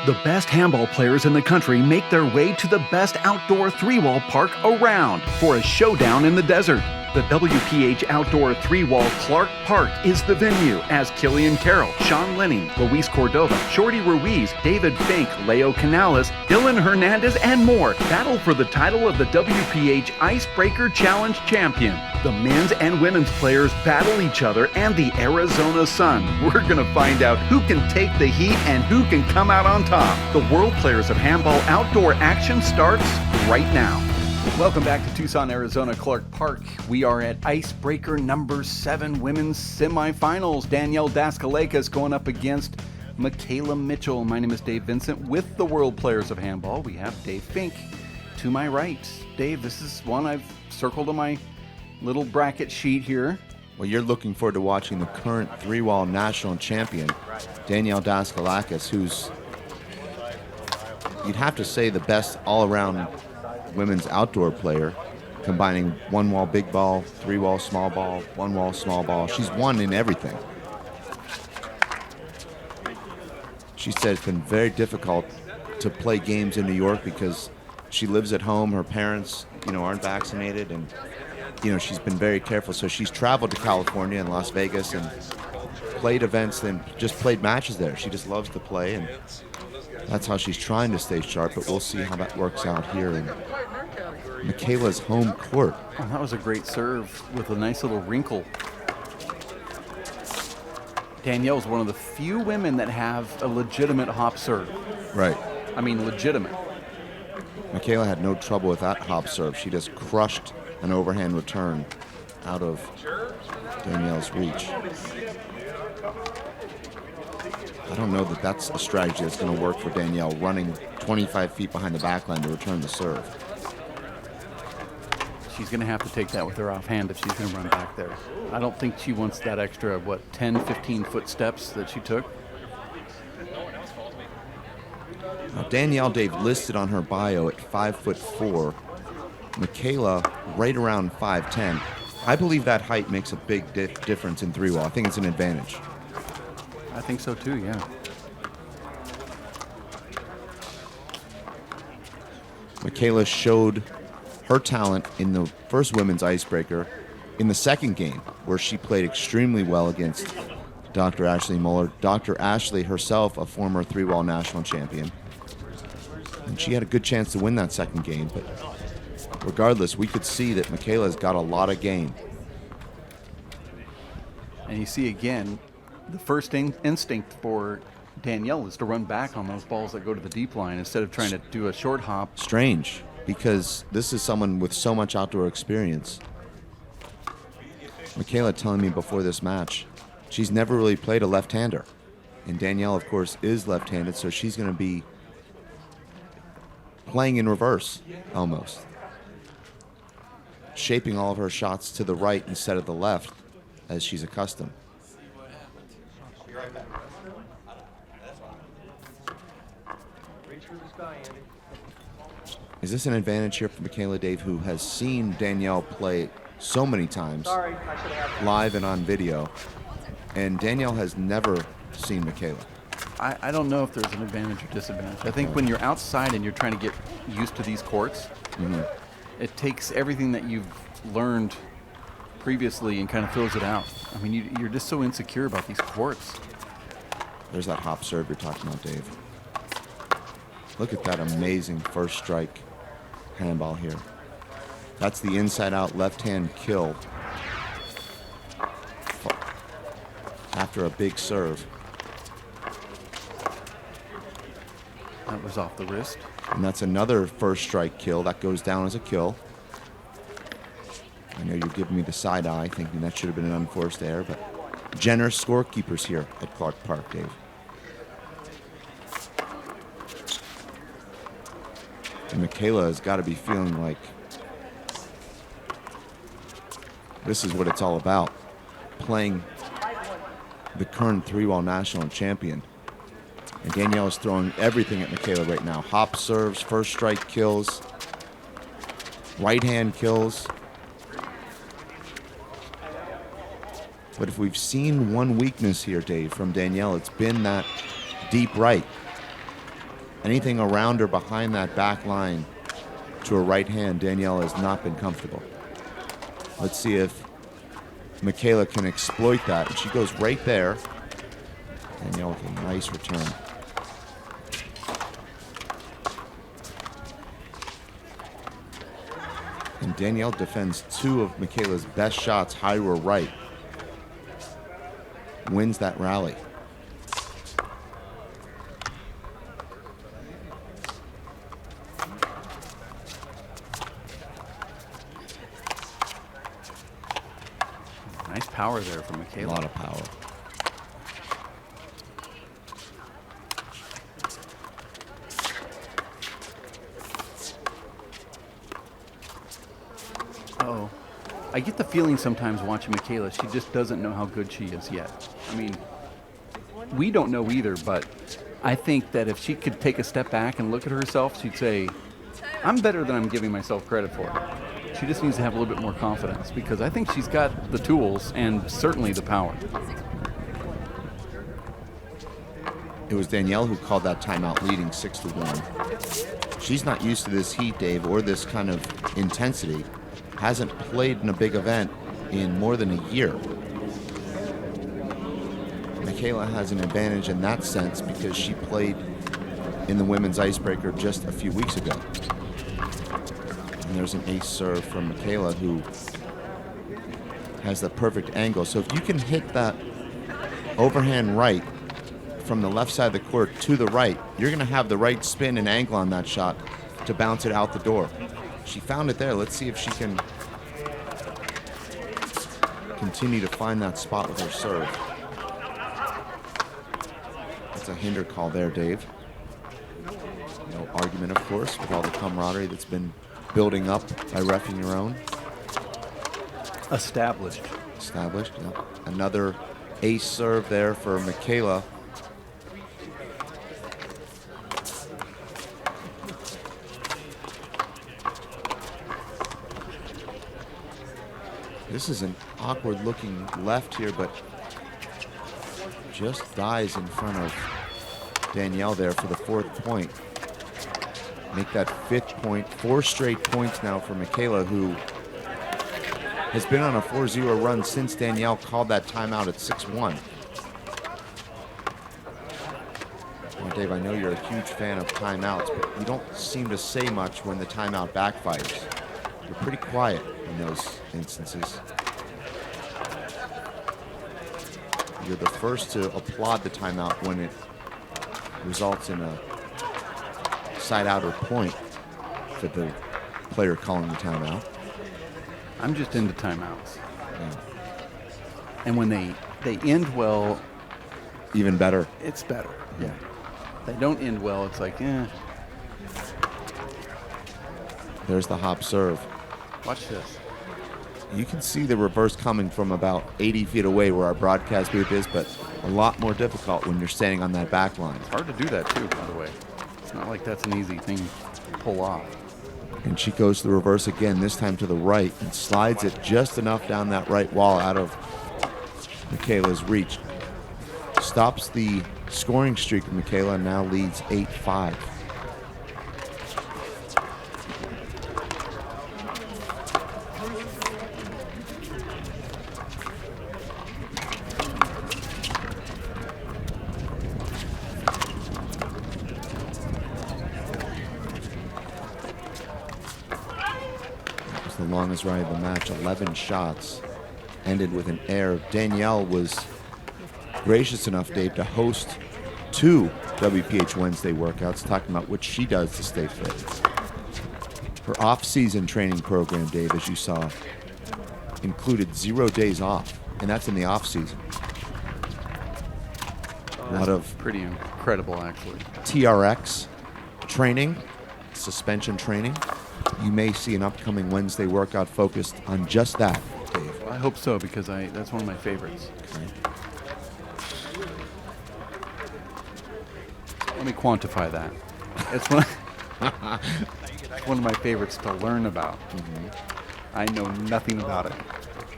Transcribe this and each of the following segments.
The best handball players in the country make their way to the best outdoor three-wall park around for a showdown in the desert. The WPH Outdoor Three-Wall Clark Park is the venue as Killian Carroll, Sean Lenning, Luis Cordova, Shorty Ruiz, David Fink, Leo Canales, Dylan Hernandez, and more battle for the title of the WPH Icebreaker Challenge champion. The men's and women's players battle each other and the Arizona sun. We're going to find out who can take the heat and who can come out on top. The World Players of Handball outdoor action starts right now. Welcome back to Tucson, Arizona, Clark Park. We are at Icebreaker number 7 women's semifinals. Danielle Daskalakis going up against Mikaila Mitchell. My name is Dave Vincent with the World Players of Handball. We have Dave Fink to my right. Dave, this is one I've circled on my little bracket sheet here. Well, you're looking forward to watching the current three-wall national champion, Danielle Daskalakis, who's, you'd have to say, the best all-around women's outdoor player, combining one-wall big ball, three-wall small ball, one-wall small ball. She's won in everything. She said it's been very difficult to play games in New York because she lives at home. Her parents, aren't vaccinated, and she's been very careful. So she's traveled to California and Las Vegas and played events and just played matches there. She just loves to play, and that's how she's trying to stay sharp, but we'll see how that works out here in Mikaila's home court. Oh, that was a great serve with a nice little wrinkle. Danielle's one of the few women that have a legitimate hop serve. Right. I mean, legitimate. Mikaila had no trouble with that hop serve. She just crushed an overhand return out of Danielle's reach. I don't know that that's a strategy that's going to work for Danielle, running 25 feet behind the backline to return the serve. She's going to have to take that with her offhand if she's going to run back there. I don't think she wants that extra, 10, 15 foot steps that she took. Now, Danielle, Dave, listed on her bio at 5'4". Mikaila right around 5'10". I believe that height makes a big difference in three-wall. I think it's an advantage. I think so too, yeah. Mikaila showed her talent in the first women's icebreaker in the second game, where she played extremely well against Dr. Ashley Muller. Dr. Ashley herself, a former three-wall national champion. And she had a good chance to win that second game, but regardless, we could see that Mikaila's got a lot of game. And you see again, the first instinct for Danielle is to run back on those balls that go to the deep line instead of trying to do a short hop. Strange, because this is someone with so much outdoor experience. Mikaila telling me before this match, she's never really played a left-hander. And Danielle, of course, is left-handed, so she's going to be playing in reverse, almost. Shaping all of her shots to the right instead of the left, as she's accustomed. Is this an advantage here for Mikaila, Dave, who has seen Danielle play so many times, live and on video, and Danielle has never seen Mikaila? I don't know if there's an advantage or disadvantage. I think when you're outside and you're trying to get used to these courts, it takes everything that you've learned previously and kind of fills it out. I mean, you're just so insecure about these courts. There's that hop serve you're talking about, Dave. Look at that amazing first strike handball here. That's the inside-out left-hand kill after a big serve. That was off the wrist. And that's another first strike kill. That goes down as a kill. I know you're giving me the side eye, thinking that should have been an unforced error, but generous scorekeepers here at Clark Park, Dave. And Mikaila has got to be feeling like this is what it's all about, playing the current three-wall national champion. And Danielle is throwing everything at Mikaila right now. Hop serves, first strike kills, right hand kills. But if we've seen one weakness here, Dave, from Danielle, it's been that deep right. Anything around or behind that back line to a right hand, Danielle has not been comfortable. Let's see if Mikaila can exploit that. And she goes right there. Danielle with a nice return. And Danielle defends two of Mikaila's best shots, high or right. Wins that rally. Nice power there from Mikaila. A lot of power. Oh, I get the feeling sometimes watching Mikaila, she just doesn't know how good she is yet. I mean, we don't know either, but I think that if she could take a step back and look at herself, she'd say, I'm better than I'm giving myself credit for. She just needs to have a little bit more confidence because I think she's got the tools and certainly the power. It was Danielle who called that timeout leading 6-1. She's not used to this heat, Dave, or this kind of intensity. Hasn't played in a big event in more than a year. Mikaila has an advantage in that sense because she played in the women's Icebreaker just a few weeks ago. And there's an ace serve from Mikaila who has the perfect angle. So if you can hit that overhand right from the left side of the court to the right, you're going to have the right spin and angle on that shot to bounce it out the door. She found it there. Let's see if she can continue to find that spot with her serve. That's a hinder call there, Dave. No argument, of course, with all the camaraderie that's been building up by reffing your own. Established, yeah. Another ace serve there for Mikaila. This is an awkward looking left here, but just dies in front of Danielle there for the 4th point. Make that 5th point. 4 straight points now for Mikaila, who has been on a 4-0 run since Danielle called that timeout at 6-1. Well, Dave, I know you're a huge fan of timeouts, but you don't seem to say much when the timeout backfires. You're pretty quiet in those instances. You're the first to applaud the timeout when it results in a side out or point for the player calling the timeout. I'm just into timeouts. Yeah. And when they end well, Even better. it's better. Yeah. They don't end well, it's like, eh. There's the hop serve. Watch this. You can see the reverse coming from about 80 feet away where our broadcast booth is, but a lot more difficult when you're standing on that back line. It's hard to do that too, by the way. It's not like that's an easy thing to pull off. And she goes to the reverse again, this time to the right, and slides it just enough down that right wall out of Mikaila's reach. Stops the scoring streak of Mikaila and now leads 8-5. The longest ride of the match, 11 shots, ended with an air. Danielle was gracious enough, Dave, to host 2 WPH Wednesday workouts, talking about what she does to stay fit. Her off-season training program, Dave, as you saw, included 0 days off, and that's in the off-season. A lot of Pretty incredible, actually. TRX training, suspension training. You may see an upcoming Wednesday workout focused on just that, Dave. I hope so, because that's one of my favorites. Okay. Let me quantify that. It's one of my favorites to learn about. Mm-hmm. I know nothing about it.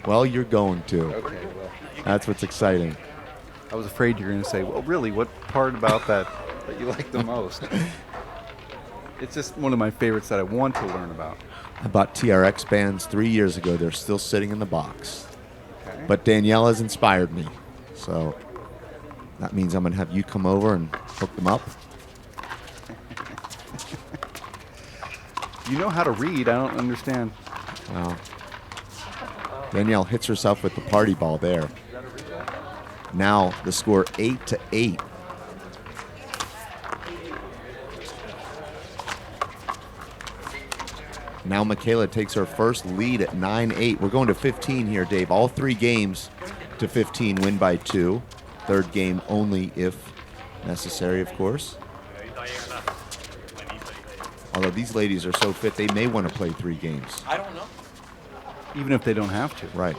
Well, you're going to. Okay, well. That's what's exciting. I was afraid you were going to say, well, really, what part about that you like the most? It's just one of my favorites that I want to learn about. I bought TRX bands 3 years ago. They're still sitting in the box. Okay. But Danielle has inspired me. So that means I'm going to have you come over and hook them up. You know how to read. I don't understand. Well, Danielle hits herself with the party ball there. Now the score 8-8. Now Mikaila takes her first lead at 9-8. We're going to 15 here, Dave. All 3 games to 15, win by 2. Third game only if necessary, of course. Although these ladies are so fit, they may want to play 3 games. I don't know. Even if they don't have to. Right.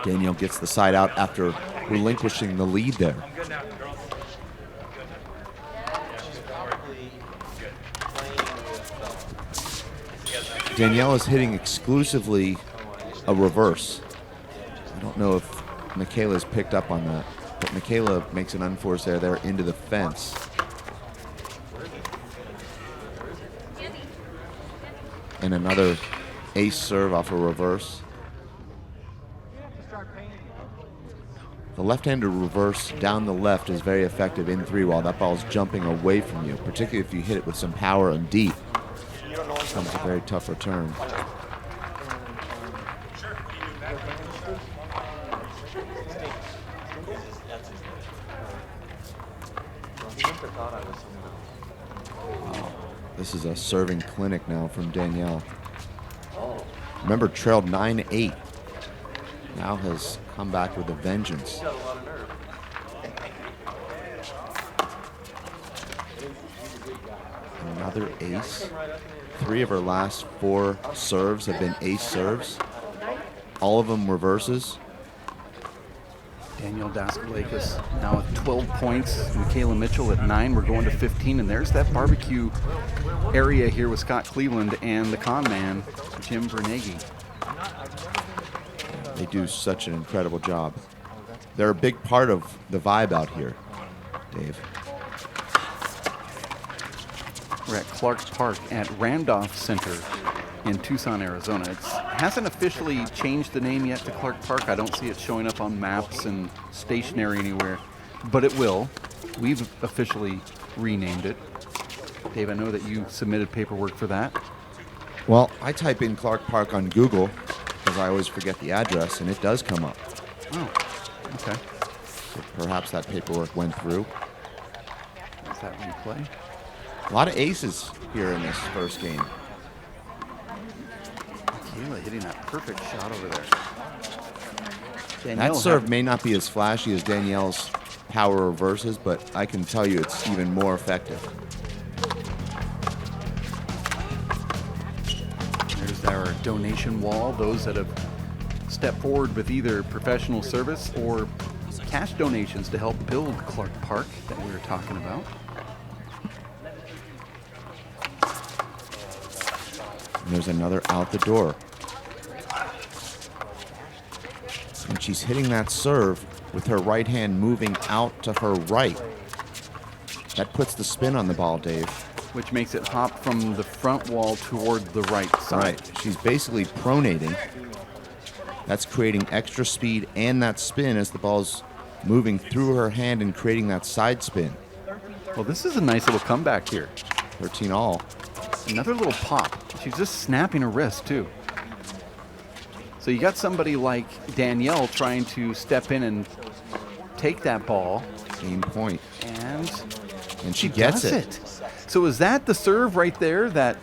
Danielle gets the side out after relinquishing the lead there. Danielle is hitting exclusively a reverse. I don't know if Mikaila's picked up on that, but Mikaila makes an unforced error there into the fence. And another ace serve off a reverse. The left-handed reverse down the left is very effective in 3 while that ball's jumping away from you, particularly if you hit it with some power and deep. Becomes a very tough return. Wow. This is a serving clinic now from Danielle. Remember, trailed 9-8. Now has come back with a vengeance. Another ace. 3 of her last 4 serves have been ace serves. All of them reverses. Danielle Daskalakis now with 12 points. Mikaila Mitchell at 9. We're going to 15. And there's that barbecue area here with Scott Cleveland and the con man, Jim Bernaghi. They do such an incredible job. They're a big part of the vibe out here, Dave. We're at Clark Park at Randolph Center in Tucson, Arizona. It hasn't officially changed the name yet to Clark Park. I don't see it showing up on maps and stationery anywhere, but it will. We've officially renamed it. Dave, I know that you submitted paperwork for that. Well, I type in Clark Park on Google because I always forget the address, and it does come up. Oh, okay. So perhaps that paperwork went through. Is that replay? A lot of aces here in this first game. Mikaila hitting that perfect shot over there. That serve may not be as flashy as Danielle's power reverses, but I can tell you it's even more effective. There's our donation wall. Those that have stepped forward with either professional service or cash donations to help build Clark Park that we were talking about. And there's another out the door. And she's hitting that serve with her right hand moving out to her right. That puts the spin on the ball, Dave. Which makes it hop from the front wall toward the right side. Right. She's basically pronating. That's creating extra speed and that spin as the ball's moving through her hand and creating that side spin. Well, this is a nice little comeback here. 13 all. Another little pop. She's just snapping her wrist, too. So you got somebody like Danielle trying to step in and take that ball. Game point. And she gets it. So is that the serve right there that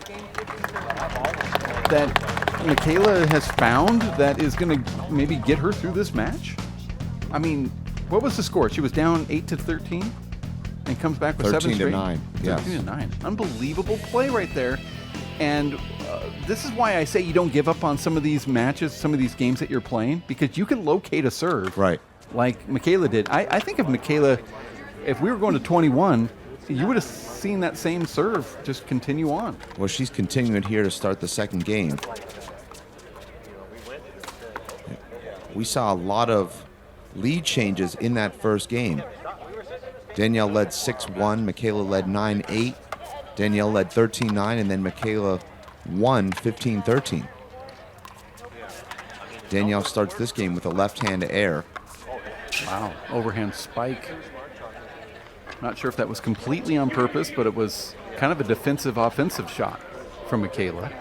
Mikaila has found that is going to maybe get her through this match? I mean, what was the score? She was down 8-13 and comes back with 7 straight. 13-9. Yes. 13-9. Unbelievable play right there. And this is why I say you don't give up on some of these matches, some of these games that you're playing, because you can locate a serve. Right. Like Mikaila did. I think if Mikaila, if we were going to 21, you would have seen that same serve just continue on. Well, she's continuing here to start the second game. We saw a lot of lead changes in that first game. Danielle led 6-1, Mikaila led 9-8, Danielle led 13-9, and then Mikaila won 15-13. Danielle starts this game with a left-hand air. Wow, overhand spike. Not sure if that was completely on purpose, but it was kind of a defensive offensive shot from Mikaila.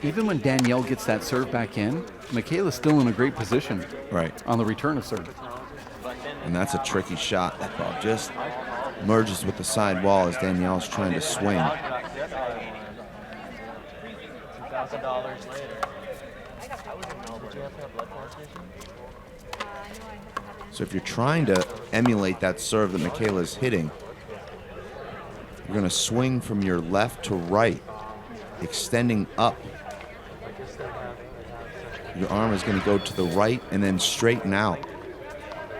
Even when Danielle gets that serve back in, Mikaila's still in a great position on the return of serve. And that's a tricky shot. That ball just merges with the side wall as Danielle's trying to swing. So if you're trying to emulate that serve that Mikaila's hitting, you're going to swing from your left to right, extending up. Your arm is going to go to the right and then straighten out.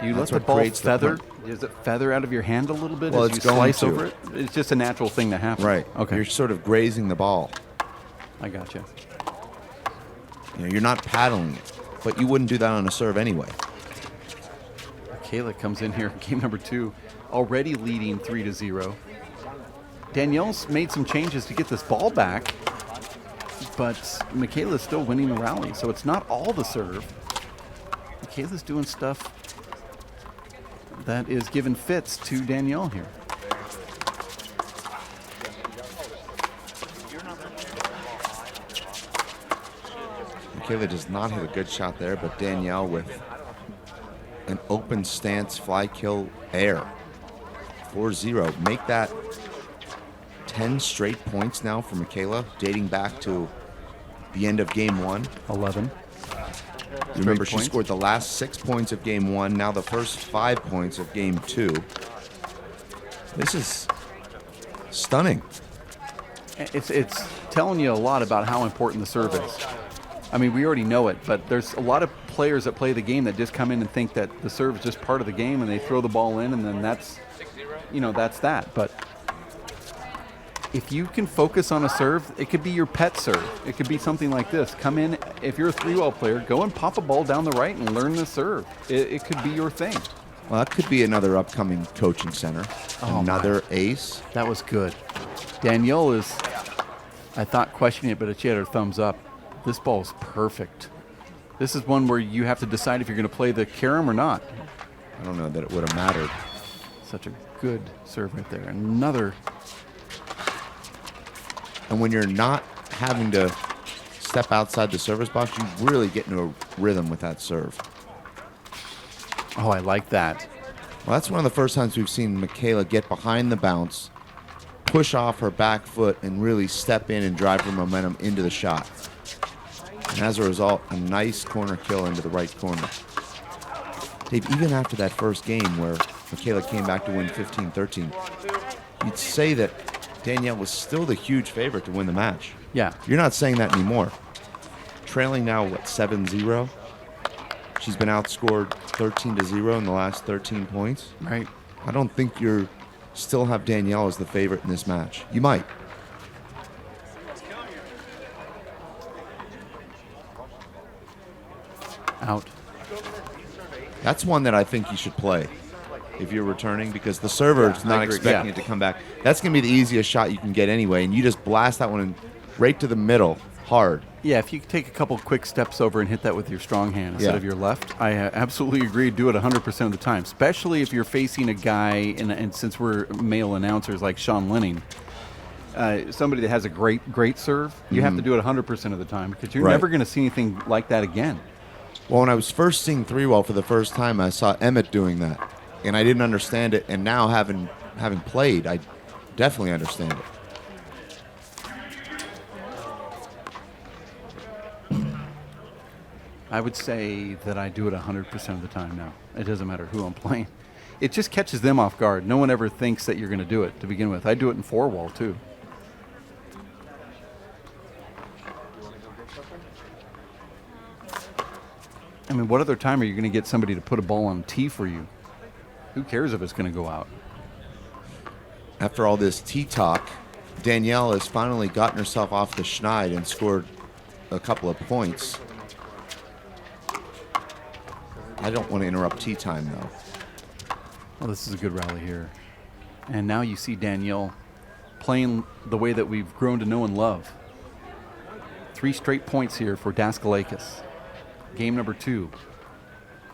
Do you let the ball feather? Does it feather out of your hand a little bit as you slice over it? It's just a natural thing to happen. Right. Okay. You're sort of grazing the ball. I gotcha. You're not paddling it, but you wouldn't do that on a serve anyway. Mikaila comes in here, game number 2, already leading 3-0. Danielle's made some changes to get this ball back, but Mikaila's still winning the rally, so it's not all the serve. Mikaila's doing stuff that is giving fits to Danielle here. Mikaila does not hit a good shot there, but Danielle with an open stance fly kill air. 4-0. Make that 10 straight points now for Mikaila, dating back to the end of game 1. 11. Remember, she scored the last 6 points of game 1, now the first 5 points of game 2. This is stunning. It's telling you a lot about how important the serve is. I mean, we already know it, but there's a lot of players that play the game that just come in and think that the serve is just part of the game and they throw the ball in and then that's that. But if you can focus on a serve, it could be your pet serve. It could be something like this. Come in, if you're a 3-wall player, go and pop a ball down the right and learn the serve. It could be your thing. Well, that could be another upcoming coaching center. Another ace. That was good. Danielle is, I thought, questioning it, but she had her thumbs up. This ball is perfect. This is one where you have to decide if you're going to play the carom or not. I don't know that it would have mattered. Such a good serve right there. Another. And when you're not having to step outside the service box, you really get into a rhythm with that serve. Oh, I like that. Well, that's one of the first times we've seen Mikaila get behind the bounce, push off her back foot, and really step in and drive her momentum into the shot. And as a result, a nice corner kill into the right corner. Dave, even after that first game where Mikaila came back to win 15-13, you'd say that Danielle was still the huge favorite to win the match. Yeah. You're not saying that anymore. Trailing now, 7-0? She's been outscored 13-0 in the last 13 points. Right. I don't think you still have Danielle as the favorite in this match. You might. Out. That's one that I think you should play if you're returning, because the server is not expecting it to come back. That's going to be the easiest shot you can get anyway, and you just blast that one in right to the middle hard. Yeah, if you take a couple quick steps over and hit that with your strong hand instead of your left, I absolutely agree. Do it 100% of the time, especially if you're facing a guy, and since we're male announcers like Sean Lenning, somebody that has a great serve, you have to do it 100% of the time because you're never going to see anything like that again. Well, when I was first seeing 3-wall for the first time, I saw Emmett doing that, and I didn't understand it. And now, having played, I definitely understand it. I would say that I do it 100% of the time now. It doesn't matter who I'm playing. It just catches them off guard. No one ever thinks that you're going to do it to begin with. I do it in 4-wall too. I mean, what other time are you going to get somebody to put a ball on tee for you? Who cares if it's going to go out? After all this tee talk, Danielle has finally gotten herself off the schneid and scored a couple of points. I don't want to interrupt tea time, though. Well, this is a good rally here. And now you see Danielle playing the way that we've grown to know and love. 3 straight points here for Daskalakis. Game number 2.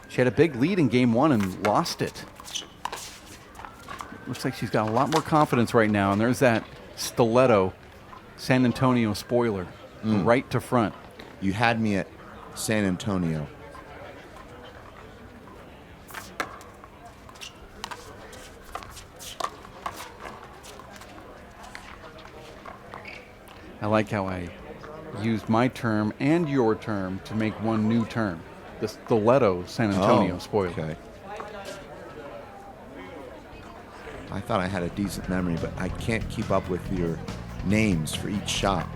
She had a big lead in game 1 and lost it. Looks like she's got a lot more confidence right now. And there's that stiletto San Antonio spoiler right to front. You had me at San Antonio. I like how I used my term and your term to make one new term. The stiletto San Antonio spoiler. Okay. I thought I had a decent memory, but I can't keep up with your names for each shot.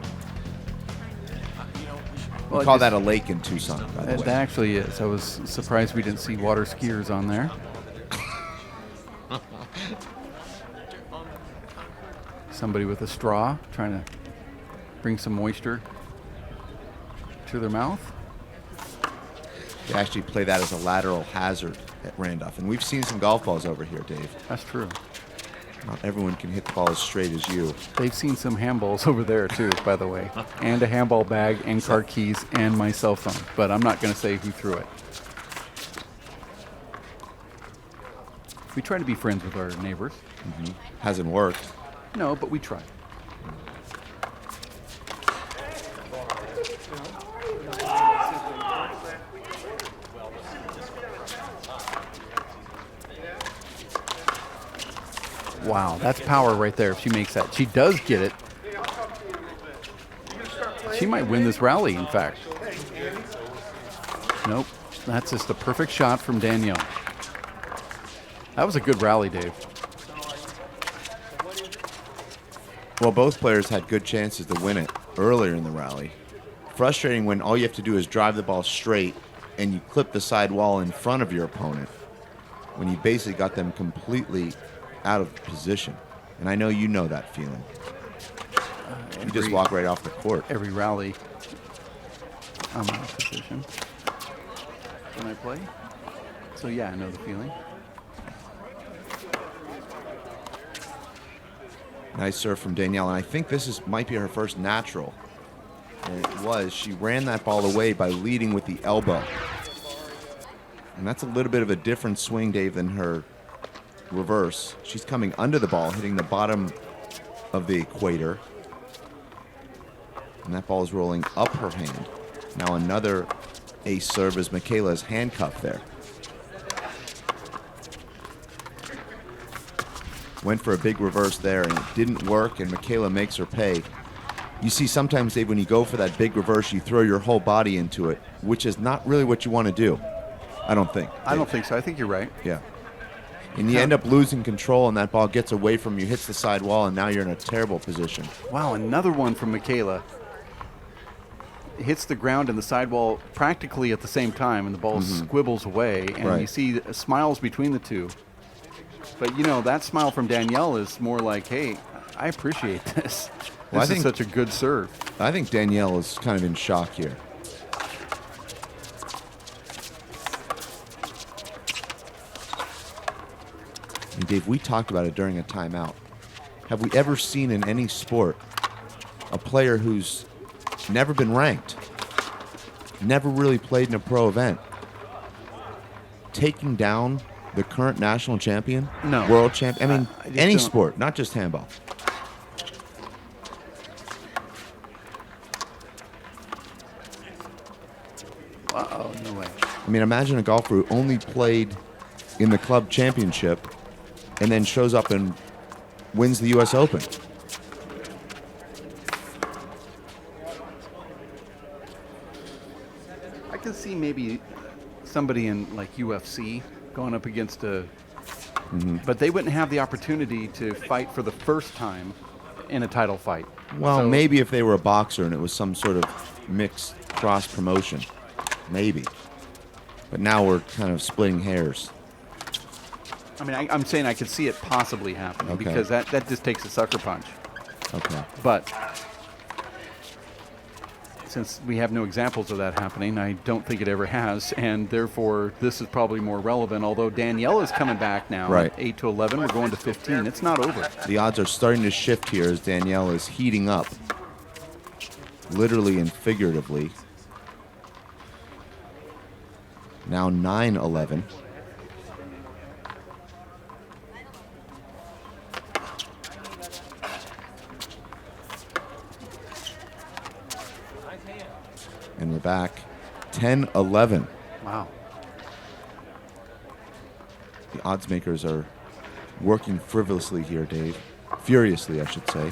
Well, We call that a lake in Tucson, by the way. That actually is. I was surprised we didn't see water skiers on there. Somebody with a straw trying to bring some moisture to their mouth. They actually play that as a lateral hazard at Randolph. And we've seen some golf balls over here, Dave. That's true. Not everyone can hit the ball as straight as you. They've seen some handballs over there, too, by the way. And a handball bag and car keys and my cell phone. But I'm not going to say who threw it. We try to be friends with our neighbors. Hasn't worked. No, but we try. Wow, that's power right there if she makes that. She does get it. She might win this rally, in fact. Nope. That's just the perfect shot from Danielle. That was a good rally, Dave. Well, both players had good chances to win it earlier in the rally. Frustrating when all you have to do is drive the ball straight and you clip the side wall in front of your opponent when you basically got them completely out of position. And I know you know that feeling. You just walk right off the court. Every rally, I'm out of position when I play. So yeah, I know the feeling. Nice serve from Danielle, and I think this might be her first natural. And it was. She ran that ball away by leading with the elbow. And that's a little bit of a different swing, Dave, than her reverse. She's coming under the ball, hitting the bottom of the equator. And that ball is rolling up her hand. Now another ace serve as Mikaila's handcuffed there. Went for a big reverse there, and it didn't work, and Mikaila makes her pay. You see sometimes, Dave, when you go for that big reverse, you throw your whole body into it, which is not really what you want to do. I don't think. I don't think so. I think you're right. Yeah. And you end up losing control, and that ball gets away from you, hits the side wall, and now you're in a terrible position. Wow, another one from Mikaila. Hits the ground and the sidewall practically at the same time, and the ball squibbles away, and you see smiles between the two. But, you know, that smile from Danielle is more like, hey, I appreciate this. This is such a good serve. I think Danielle is kind of in shock here. And Dave, we talked about it during a timeout. Have we ever seen in any sport a player who's never been ranked, never really played in a pro event, taking down the current national champion? No. World champion? I mean, any don't. sport, not just handball. Uh-oh, no way. I mean, imagine a golfer who only played in the club championship and then shows up and wins the U.S. Open. I can see maybe somebody in like UFC going up against a, but they wouldn't have the opportunity to fight for the first time in a title fight. Well, So- maybe if they were a boxer and it was some sort of mixed cross promotion. Maybe. But now we're kind of splitting hairs. I mean, I'm saying I could see it possibly happening because that just takes a sucker punch. Okay. But since we have no examples of that happening, I don't think it ever has, and therefore this is probably more relevant, although Danielle is coming back now. Right. 8-11, we're going to 15. It's not over. The odds are starting to shift here as Danielle is heating up, literally and figuratively. Now 9-11. And we're back 10-11. Wow. The odds makers are working frivolously here, Dave. Furiously, I should say.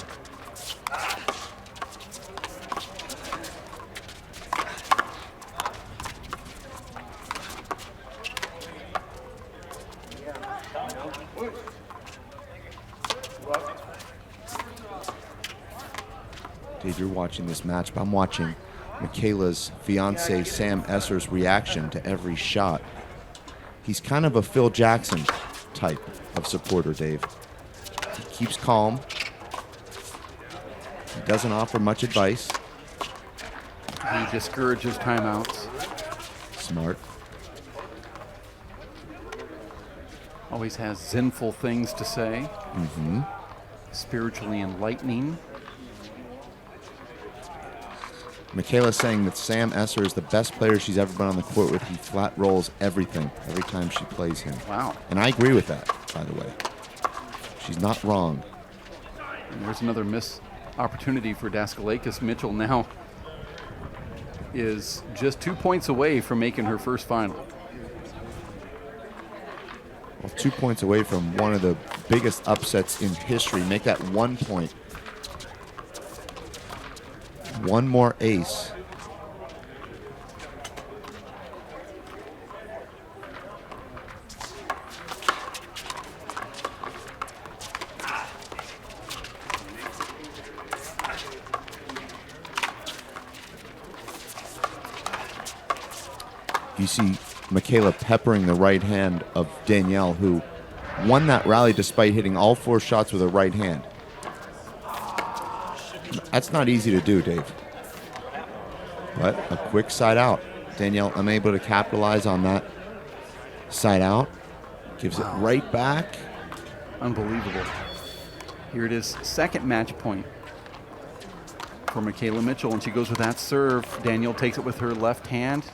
Dave, you're watching this match, but I'm watching Mikaila's fiance, Sam Esser's reaction to every shot. He's kind of a Phil Jackson type of supporter, Dave. He keeps calm. He doesn't offer much advice. He discourages timeouts. Smart. Always has zenful things to say. Mm-hmm. Spiritually enlightening. Mikaila saying that Sam Esser is the best player she's ever been on the court with. He flat rolls everything every time she plays him. Wow. And I agree with that, by the way. She's not wrong. And there's another missed opportunity for Daskalakis. Mitchell now is just 2 points away from making her first final. Well, 2 points away from one of the biggest upsets in history. Make that 1 point. One more ace. You see Mikaila peppering the right hand of Danielle, who won that rally despite hitting all 4 shots with her right hand. That's not easy to do, Dave. But a quick side out. Danielle unable to capitalize on that side out. Gives it right back. Unbelievable. Here it is, second match point for Mikaila Mitchell, and she goes with that serve. Danielle takes it with her left hand.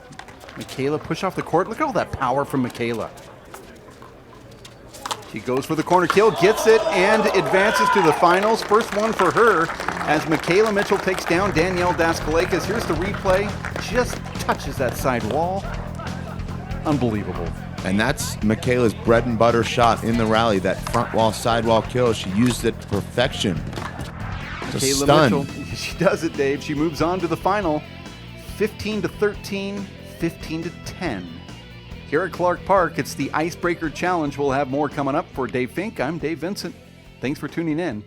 Mikaila push off the court. Look at all that power from Mikaila. She goes for the corner kill, gets it, and advances to the finals. First one for her as Mikaila Mitchell takes down Danielle Daskalakis. Here's the replay. She just touches that side wall. Unbelievable. And that's Mikaila's bread and butter shot in the rally, that front wall, sidewall kill. She used it to perfection. To stun. Mitchell, she does it, Dave. She moves on to the final. 15-13, 15-10. Here at Clark Park, it's the Icebreaker Challenge. We'll have more coming up. For Dave Fink, I'm Dave Vincent. Thanks for tuning in.